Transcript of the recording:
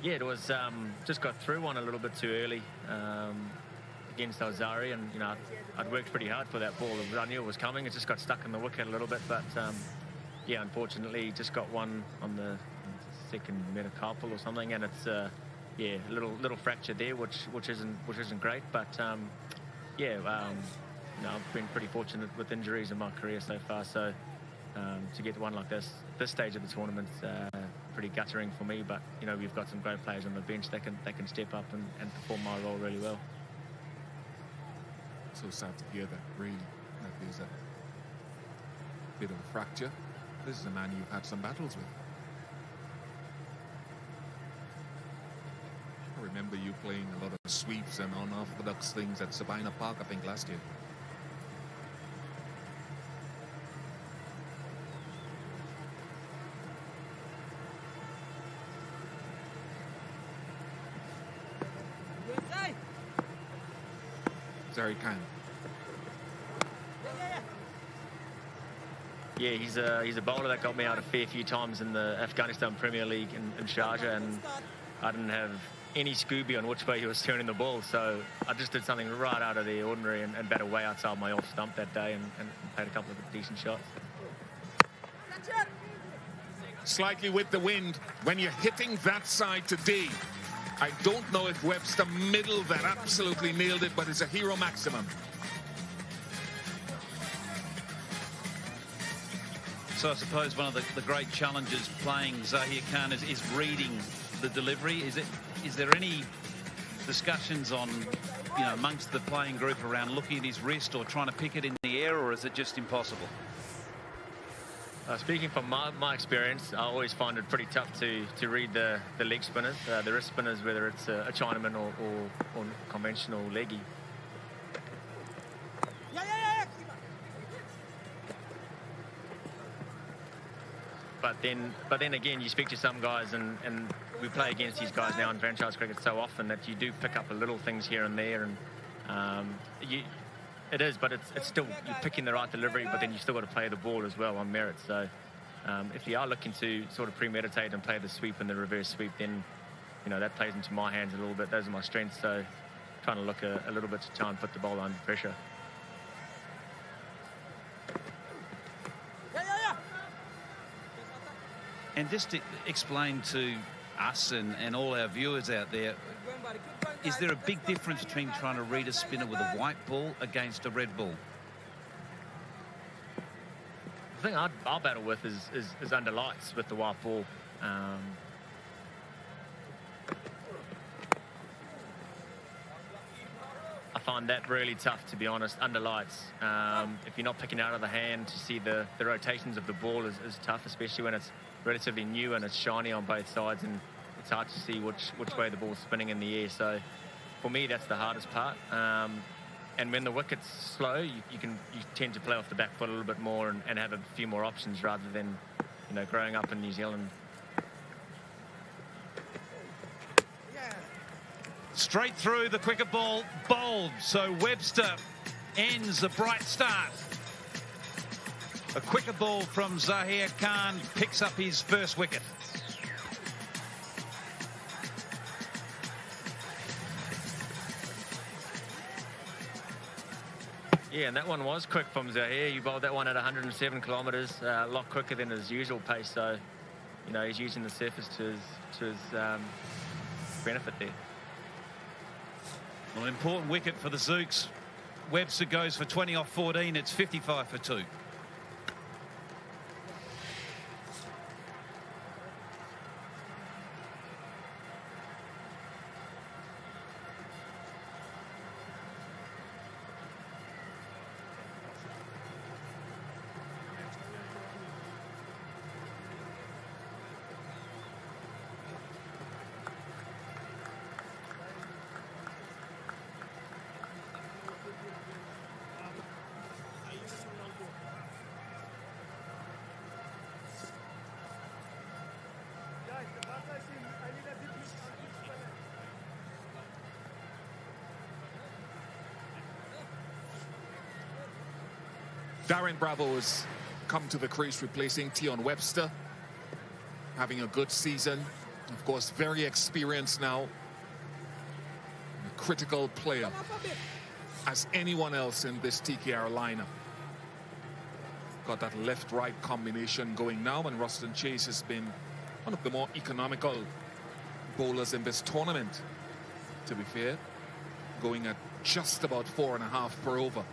Yeah, it was just got through one a little bit too early against Ozari, and I'd worked pretty hard for that ball. I knew it was coming. It just got stuck in the wicket a little bit, but yeah, unfortunately, just got one on the second metacarpal or something, and it's yeah, a little fracture there, which isn't great, but yeah, I've been pretty fortunate with injuries in my career so far, so to get one like this stage of the tournament, pretty guttering for me. But we've got some great players on the bench that can step up and perform my role really well. So sad to hear that, really, that there's a bit of a fracture. This is a man you've had some battles with. I remember you playing a lot of sweeps and unorthodox things at Sabina Park, I think, last year. Zari Khan. Yeah, he's a bowler that got me out a fair few times in the Afghanistan Premier League in Sharjah, and I didn't have any Scooby on which way he was turning the ball, so I just did something right out of the ordinary and batted way outside my off stump that day and played a couple of decent shots. Slightly with the wind when you're hitting that side to D. I don't know if Webster middled that, absolutely nailed it, but it's a hero maximum. So I suppose one of the great challenges playing Zahir Khan is reading the delivery. Is there any discussions on, amongst the playing group around looking at his wrist or trying to pick it in the air, or is it just impossible? Speaking from my experience, I always find it pretty tough to read the leg spinners, the wrist spinners, whether it's a Chinaman or conventional leggy. But then again, you speak to some guys, and we play against these guys now in franchise cricket so often that you do pick up little things here and there, and it is, but it's still, you're picking the right delivery, but then you still got to play the ball as well on merit. So if you are looking to sort of premeditate and play the sweep and the reverse sweep, then that plays into my hands a little bit. Those are my strengths, so trying to look a little bit to try and put the ball under pressure. And just to explain to us and all our viewers out there, is there a big difference between trying to read a spinner with a white ball against a red ball? The thing I'll battle with is under lights with the white ball. I find that really tough, to be honest, under lights. If you're not picking out of the hand to see the rotations of the ball is tough, especially when it's relatively new and it's shiny on both sides, and it's hard to see which way the ball's spinning in the air. So for me, that's the hardest part. And when the wicket's slow, you tend to play off the back foot a little bit more and have a few more options rather than growing up in New Zealand. Straight through the quicker ball, bowled. So Webster ends a bright start. A quicker ball from Zahir Khan picks up his first wicket. Yeah, and that one was quick from Zahir. You bowled that one at 107 kilometres, a lot quicker than his usual pace. So, he's using the surface to his benefit there. Well, an important wicket for the Zooks. Webster goes for 20 off 14. It's 55 for 2. Darren Bravo has come to the crease replacing Tion Webster, having a good season. Of course, very experienced now. A critical player as anyone else in this TKR lineup. Got that left-right combination going now, and Ruston Chase has been one of the more economical bowlers in this tournament, to be fair, going at just about 4.5 per over.